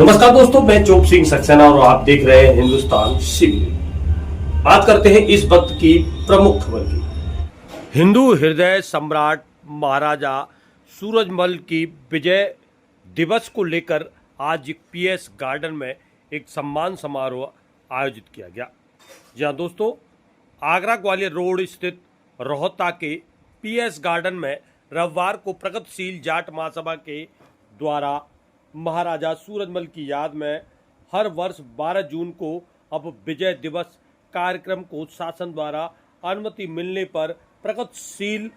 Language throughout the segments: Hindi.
नमस्कार दोस्तों, मैं चोप सिंह सक्सेना और आप देख रहे हैं हिंदुस्तान शिविर। बात करते हैं इस वक्त की प्रमुख खबर की। हिंदू हृदय सम्राट महाराजा सूरजमल की विजय दिवस को लेकर आज पीएस गार्डन में एक सम्मान समारोह आयोजित किया गया। जी हाँ दोस्तों, आगरा ग्वालियर रोड स्थित रोहता के पीएस गार्डन में रविवार को प्रगतिशील जाट महासभा के द्वारा महाराजा सूरजमल की याद में हर वर्ष 12 जून को अब विजय दिवस कार्यक्रम को शासन द्वारा अनुमति मिलने पर प्रगतिशील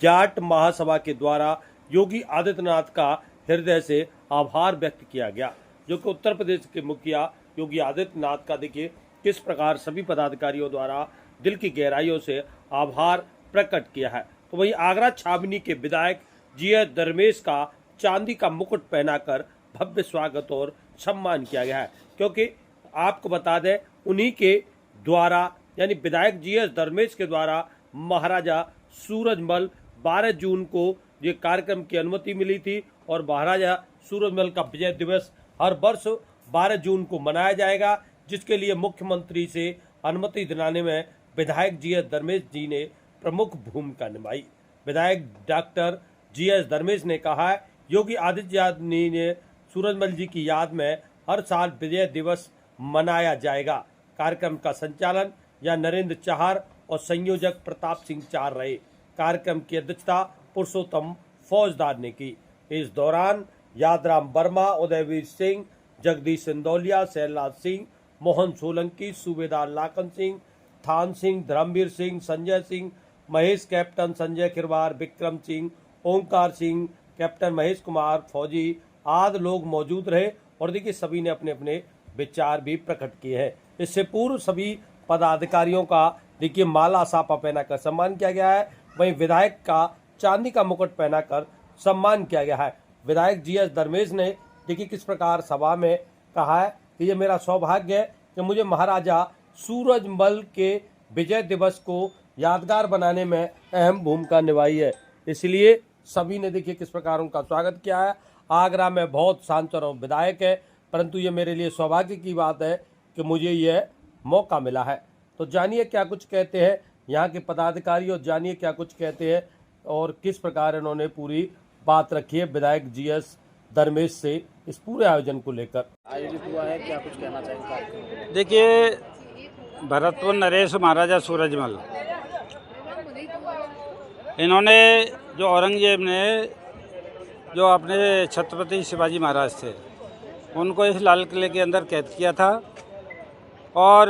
जाट महासभा के द्वारा योगी आदित्यनाथ का हृदय से आभार व्यक्त किया गया, जो कि उत्तर प्रदेश के मुखिया योगी आदित्यनाथ का देखिए किस प्रकार सभी पदाधिकारियों द्वारा दिल की गहराइयों से आभार प्रकट किया है। तो वहीं आगरा छावनी के विधायक जीएस धर्मेश का चांदी का मुकुट पहनाकर भव्य स्वागत और सम्मान किया गया है, क्योंकि आपको बता दें उन्हीं के द्वारा यानी विधायक जीएस धर्मेश के द्वारा महाराजा सूरजमल 12 जून को ये कार्यक्रम की अनुमति मिली थी और महाराजा सूरजमल का विजय दिवस हर वर्ष 12 जून को मनाया जाएगा, जिसके लिए मुख्यमंत्री से अनुमति दिलाने में विधायक जीएस धर्मेश जी ने प्रमुख भूमिका निभाई। विधायक डॉक्टर जीएस धर्मेश ने कहा है, योगी आदित्यनाथ ने सूरजमल जी की याद में हर साल विजय दिवस मनाया जाएगा। कार्यक्रम का संचालन या नरेंद्र चाहर और संयोजक प्रताप सिंह चार रहे। कार्यक्रम की अध्यक्षता पुरुषोत्तम फौजदार ने की। इस दौरान यादराम वर्मा, उदयवीर सिंह, जगदीश सिंदौलिया, शैलराज सिंह, मोहन सोलंकी, सूबेदार लाखन सिंह, थान सिंह, धर्मवीर सिंह, संजय सिंह, महेश कैप्टन संजय खिरवार, विक्रम सिंह, ओंकार सिंह, कैप्टन महेश कुमार, फौजी आदि लोग मौजूद रहे और देखिए सभी ने अपने अपने विचार भी प्रकट किए हैं। इससे पूर्व सभी पदाधिकारियों का देखिए माला साफा पहनाकर सम्मान किया गया है। वहीं विधायक का चांदी का मुकुट पहनाकर सम्मान किया गया है। विधायक जीएस धर्मेश ने देखिए किस प्रकार सभा में कहा है कि ये मेरा सौभाग्य है कि मुझे महाराजा सूरजमल के विजय दिवस को यादगार बनाने में अहम भूमिका निभाई है। इसलिए सभी ने देखिए किस प्रकार उनका स्वागत किया है। आगरा में बहुत सांसद विधायक है, परंतु ये मेरे लिए सौभाग्य की बात है कि मुझे यह मौका मिला है। तो जानिए क्या कुछ कहते हैं यहाँ के पदाधिकारी और जानिए क्या कुछ कहते हैं और किस प्रकार इन्होंने पूरी बात रखी है विधायक जीएस धर्मेश से इस पूरे आयोजन को लेकर। आयोजित हुआ है, क्या कुछ कहना चाहेंगे? देखिए, भरतपुर नरेश महाराजा सूरजमल, इन्होंने जो औरंगजेब ने जो अपने छत्रपति शिवाजी महाराज थे उनको इस लाल किले के अंदर कैद किया था और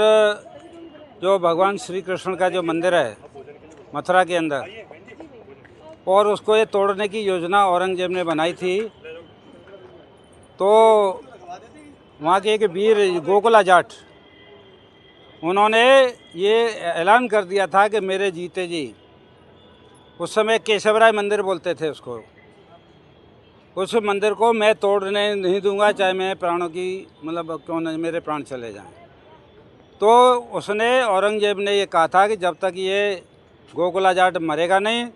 जो भगवान श्री कृष्ण का जो मंदिर है मथुरा के अंदर और उसको ये तोड़ने की योजना औरंगजेब ने बनाई थी। तो वहाँ के एक वीर गोकुला जाट, उन्होंने ये ऐलान कर दिया था कि मेरे जीते जी, उस समय केशवराय मंदिर बोलते थे उसको, उस मंदिर को मैं तोड़ने नहीं दूंगा, चाहे मैं प्राणों की मतलब क्यों न मेरे प्राण चले जाएं। तो उसने औरंगजेब ने ये कहा था कि जब तक ये गोकुला जाट मरेगा नहीं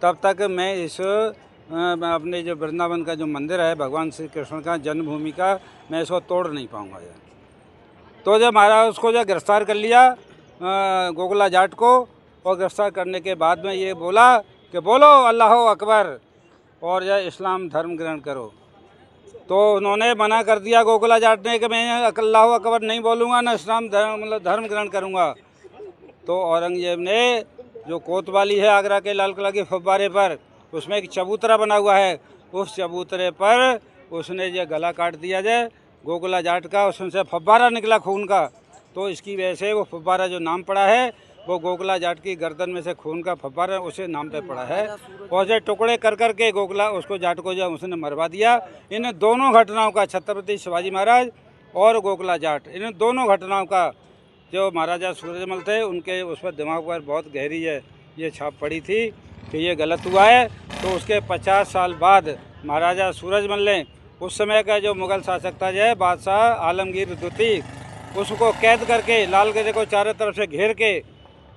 तब तक मैं इस अपने जो वृंदावन का जो मंदिर है भगवान श्री कृष्ण का जन्मभूमि का, मैं इसको तोड़ नहीं पाऊंगा। तो जब महाराज उसको जो गिरफ्तार कर लिया गोकुला जाट को, और गिरफ्तार करने के बाद में ये बोला कि बोलो अल्लाह अकबर और या इस्लाम धर्म ग्रहण करो। तो उन्होंने मना कर दिया गोकुला जाट ने कि मैं अल्लाह अकबर नहीं बोलूँगा, ना इस्लाम धर्म ग्रहण करूँगा। तो औरंगजेब ने जो कोतवाली है आगरा के लाल किला के फव्वारे पर, उसमें एक चबूतरा बना हुआ है, उस चबूतरे पर उसने ये गला काट दिया जाए गोकुला जाट का, उसमें से फव्वारा निकला खून का। तो इसकी वजह से वो फव्वारा जो नाम पड़ा है वो गोकुला जाट की गर्दन में से खून का फव्वारा उसे नाम पे पड़ा है। और जो टुकड़े कर कर के गोकुला उसको जाट को जो उसने मरवा दिया। इन दोनों घटनाओं का छत्रपति शिवाजी महाराज और गोकुला जाट, इन दोनों घटनाओं का जो महाराजा सूरजमल थे उनके उस पर दिमाग पर बहुत गहरी है ये छाप पड़ी थी कि ये गलत हुआ है। तो उसके 50 साल बाद महाराजा सूरजमल ने उस समय का जो मुग़ल शासक था जो है बादशाह आलमगीर द्वितीय, उसको कैद करके लाल किले को चारों तरफ से घेर के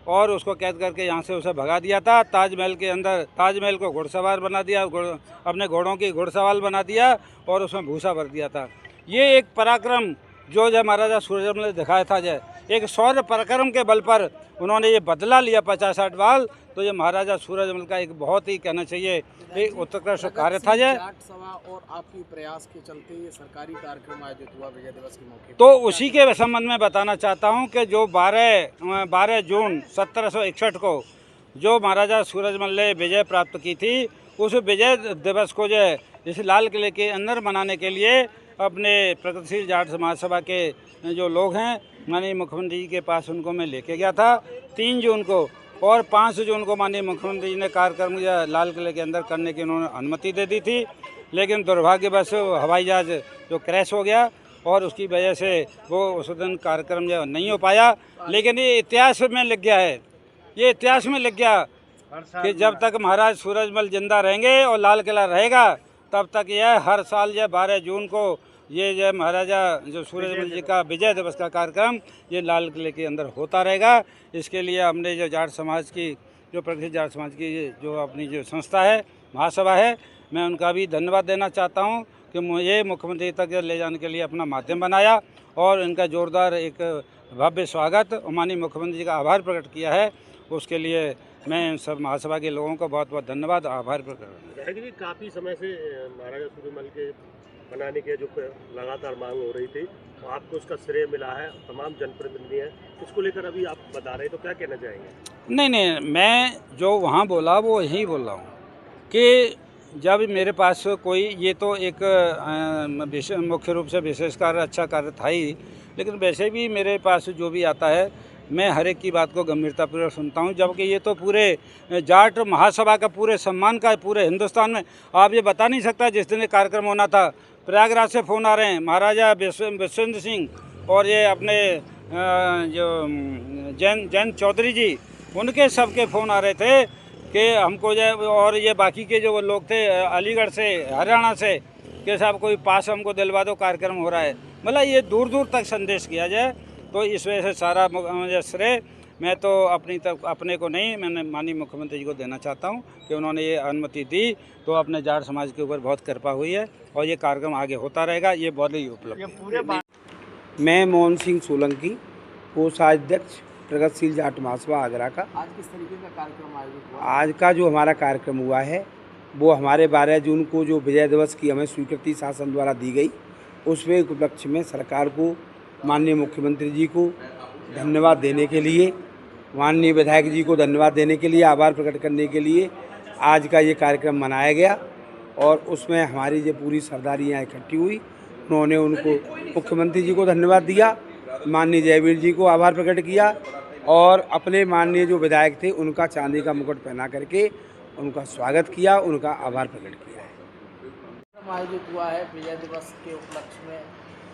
और उसको कैद करके यहाँ से उसे भगा दिया था। ताजमहल के अंदर ताजमहल को घुड़सवार बना दिया, अपने घोड़ों की घुड़सवार बना दिया और उसमें भूसा भर दिया था। ये एक पराक्रम जो जब महाराजा सूरजमल ने दिखाया था, जय एक शौर्य पराक्रम के बल पर उन्होंने ये बदला लिया 50-60 बार, तो ये महाराजा सूरजमल का एक बहुत ही कहना चाहिए एक उत्कृष्ट कार्य था। जय जाट सभा और आपकी प्रयास के चलते ये सरकारी कार्यक्रम आयोजित हुआ विजय दिवस के मौके तो उसी के संबंध में बताना चाहता हूँ कि जो 12 जून 1761 को जो महाराजा सूरजमल ने विजय प्राप्त की थी, उस विजय दिवस को जो है इस लाल किले के अंदर मनाने के लिए अपने प्रगतिशील जाट समाज सभा के जो लोग हैं माननीय मुख्यमंत्री जी के पास उनको मैं लेके गया था 3 जून को, और 5 जून को माननीय मुख्यमंत्री जी ने कार्यक्रम लाल किले के अंदर करने की उन्होंने अनुमति दे दी थी, लेकिन दुर्भाग्यवश हवाई जहाज़ जो क्रैश हो गया और उसकी वजह से वो उस दिन कार्यक्रम जो नहीं हो पाया। लेकिन ये इतिहास में लिख गया है, ये इतिहास में लिख गया कि जब तक महाराज सूरजमल जिंदा रहेंगे और लाल किला रहेगा तब तक यह हर साल यह 12 जून को ये जो महाराजा जो सूरजमल जी का विजय दिवस का कार्यक्रम ये लाल किले के अंदर होता रहेगा। इसके लिए हमने जो जाट समाज की जो प्रगतिशील जाट समाज की जो अपनी जो संस्था है महासभा है, मैं उनका भी धन्यवाद देना चाहता हूँ कि मुझे मुख्यमंत्री तक ले जाने के लिए अपना माध्यम बनाया और इनका जोरदार एक भव्य स्वागत और माननीय मुख्यमंत्री जी का आभार प्रकट किया है। उसके लिए मैं इन सब महासभा के लोगों को बहुत बहुत धन्यवाद आभार प्रकट करता हूँ। काफ़ी समय से महाराजा सूरजमल के बनाने के जो लगातार मांग हो रही थी, तो आपको उसका श्रेय मिला है, तमाम जनप्रतिनिधि हैं, इसको लेकर अभी आप बता रहे हैं, तो क्या कहना चाहेंगे? नहीं, मैं जो वहाँ बोला वो यही बोल रहा हूँ कि जब मेरे पास कोई ये तो एक मुख्य रूप से विशेष कार्य अच्छा कार्य था ही, लेकिन वैसे भी मेरे पास जो भी आता है मैं हर एक की बात को गंभीरतापूर्वक सुनता हूं, जबकि ये तो पूरे जाट महासभा का पूरे सम्मान का पूरे हिंदुस्तान में आप ये बता नहीं सकता। जिस दिन कार्यक्रम होना था प्रयागराज से फ़ोन आ रहे हैं, महाराजा विश्वेंद्र सिंह और ये अपने जो जैन चौधरी जी, उनके सबके फ़ोन आ रहे थे कि हमको जो, और ये बाकी के जो लोग थे अलीगढ़ से हरियाणा से कि साहब कोई पास हमको दिलवा दो, कार्यक्रम हो रहा है। मतलब ये दूर दूर तक संदेश किया जाए, तो इस वजह से सारा मुझे श्रेय मैं तो अपने को नहीं, मैंने माननीय मुख्यमंत्री जी को देना चाहता हूं कि उन्होंने ये अनुमति दी, तो अपने जाट समाज के ऊपर बहुत कृपा हुई है और ये कार्यक्रम आगे होता रहेगा। ये बहुत ही उपलब्ध। मैं मोहन सिंह सोलंकी, कोषाध्यक्ष प्रगतिशील जाट महासभा आगरा का। आज किस तरीके का कार्यक्रम आयोजित हुआ? आज का जो हमारा कार्यक्रम हुआ है वो हमारे 12 जून को जो विजय दिवस की हमें स्वीकृति शासन द्वारा दी गई, उसमें उपलक्ष्य में सरकार को, माननीय मुख्यमंत्री जी को धन्यवाद देने के लिए, माननीय विधायक जी को धन्यवाद देने के लिए, आभार प्रकट करने के लिए आज का ये कार्यक्रम मनाया गया। और उसमें हमारी जो पूरी सरदारियाँ इकट्ठी हुई, उन्होंने उनको मुख्यमंत्री जी को धन्यवाद दिया, माननीय जयवीर जी को आभार प्रकट किया और अपने माननीय जो विधायक थे उनका चांदी का मुकुट पहना करके उनका स्वागत किया, उनका आभार प्रकट किया है। आयोजित हुआ है विजय दिवस के उपलक्ष्य में,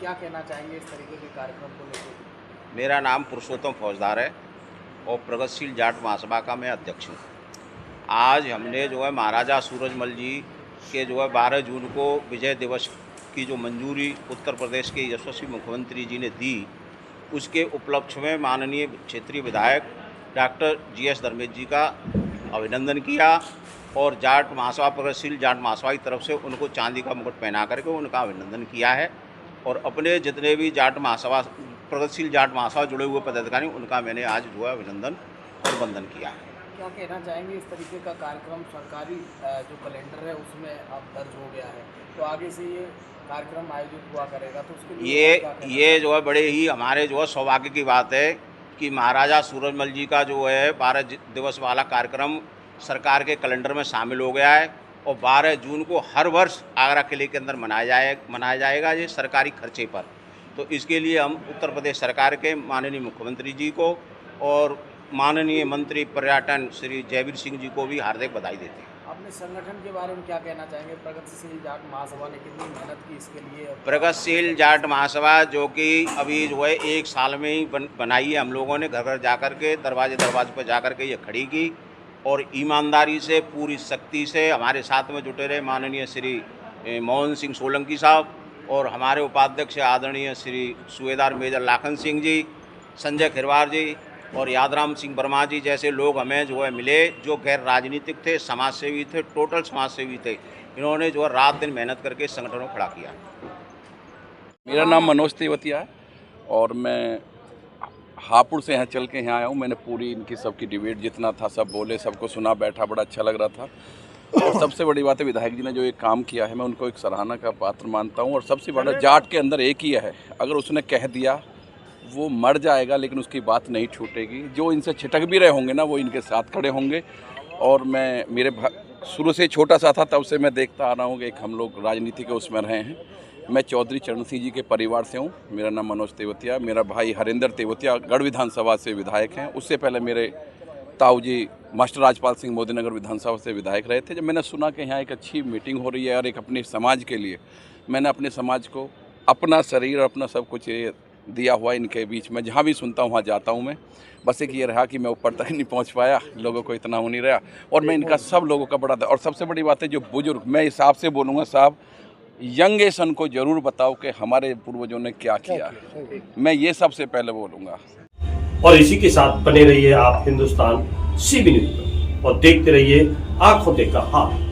क्या कहना चाहेंगे इस तरीके के कार्यक्रम को लेकर? मेरा नाम पुरुषोत्तम फौजदार है और प्रगतिशील जाट महासभा का मैं अध्यक्ष हूँ। आज हमने जो है महाराजा सूरजमल जी के जो है 12 जून को विजय दिवस की जो मंजूरी उत्तर प्रदेश के यशस्वी मुख्यमंत्री जी ने दी, उसके उपलक्ष्य में माननीय क्षेत्रीय विधायक डॉक्टर GS धर्मेश जी का अभिनंदन किया और जाट महासभा प्रगतिशील जाट महासभा की तरफ से उनको चांदी का मुकुट पहना करके उनका अभिनंदन किया है। और अपने जितने भी जाट महासभा प्रगतिशील जाट महासभा जुड़े हुए पदाधिकारी उनका मैंने आज जो है अभिनंदन और वंदन किया है। क्या कहना चाहेंगे इस तरीके का कार्यक्रम सरकारी जो कैलेंडर है उसमें अब दर्ज हो गया है, तो आगे से ये कार्यक्रम आयोजित हुआ करेगा, तो उसके लिए ये जो है बड़े ही हमारे जो है सौभाग्य की बात है कि महाराजा सूरजमल जी का जो है 12 दिवस वाला कार्यक्रम सरकार के कैलेंडर में शामिल हो गया है और 12 जून को हर वर्ष आगरा किले के अंदर मनाया जाएगा ये सरकारी खर्चे पर। तो इसके लिए हम उत्तर प्रदेश सरकार के माननीय मुख्यमंत्री जी को और माननीय मंत्री पर्यटन श्री जयवीर सिंह जी को भी हार्दिक बधाई देते हैं। अपने संगठन के बारे में क्या कहना चाहेंगे? प्रगतिशील जाट महासभा ने कितनी मेहनत की इसके लिए? प्रगतिशील जाट महासभा जो कि अभी जो है 1 साल में ही बनाई है, हम लोगों ने घर घर जा कर के दरवाजे पर जा कर के ये खड़ी की और ईमानदारी से पूरी शक्ति से हमारे साथ में जुटे रहे माननीय श्री मोहन सिंह सोलंकी साहब और हमारे उपाध्यक्ष आदरणीय श्री सूबेदार मेजर लाखन सिंह जी, संजय खिरवार जी और यादराम सिंह वर्मा जी जैसे लोग हमें जो है मिले, जो गैर राजनीतिक थे, समाज सेवी थे, टोटल समाज सेवी थे। इन्होंने जो है रात दिन मेहनत करके संगठन को खड़ा किया। मेरा नाम मनोज तेवतिया है और मैं हापुड़ से यहाँ चल के यहाँ आया हूँ। मैंने पूरी इनकी सबकी डिबेट जितना था सब बोले, सबको सुना, बैठा, बड़ा अच्छा लग रहा था। और सबसे बड़ी बात है विधायक जी ने जो एक काम किया है मैं उनको एक सराहना का पात्र मानता हूँ। और सबसे बड़ा जाट के अंदर एक ही है, अगर उसने कह दिया वो मर जाएगा लेकिन उसकी बात नहीं छूटेगी। जो इनसे छिटक भी रहे होंगे ना वो इनके साथ खड़े होंगे। और मैं मेरे शुरू से छोटा सा था तब से मैं देखता आ रहा हूँ कि एक हम लोग राजनीति के उसमें रहे हैं। मैं चौधरी चरण सिंह जी के परिवार से हूँ। मेरा नाम मनोज तेवतिया, मेरा भाई हरिंदर तेवतिया गढ़ विधानसभा से विधायक हैं। उससे पहले मेरे ताऊ जी मास्टर राजपाल सिंह मोदीनगर विधानसभा से विधायक रहे थे। जब मैंने सुना कि यहाँ एक अच्छी मीटिंग हो रही है और एक अपने समाज के लिए, मैंने अपने समाज को अपना शरीर अपना सब कुछ दिया हुआ इनके बीच में। जहाँ भी सुनता हूँ वहाँ जाता हूँ मैं। बस एक ये रहा कि मैं ऊपर तक नहीं पहुँच पाया, लोगों को इतना हो नहीं रहा। और मैं इनका सब लोगों का बड़ा और सबसे बड़ी बात है जो बुजुर्ग, मैं हिसाब से बोलूँगा साहब, यंगेशन को ज़रूर बताओ कि हमारे पूर्वजों ने क्या किया। मैं ये सबसे पहले बोलूँगा। और इसी के साथ बने रहिए आप हिंदुस्तान CB न्यूज़ पर और देखते रहिए आंखों देखा हाल।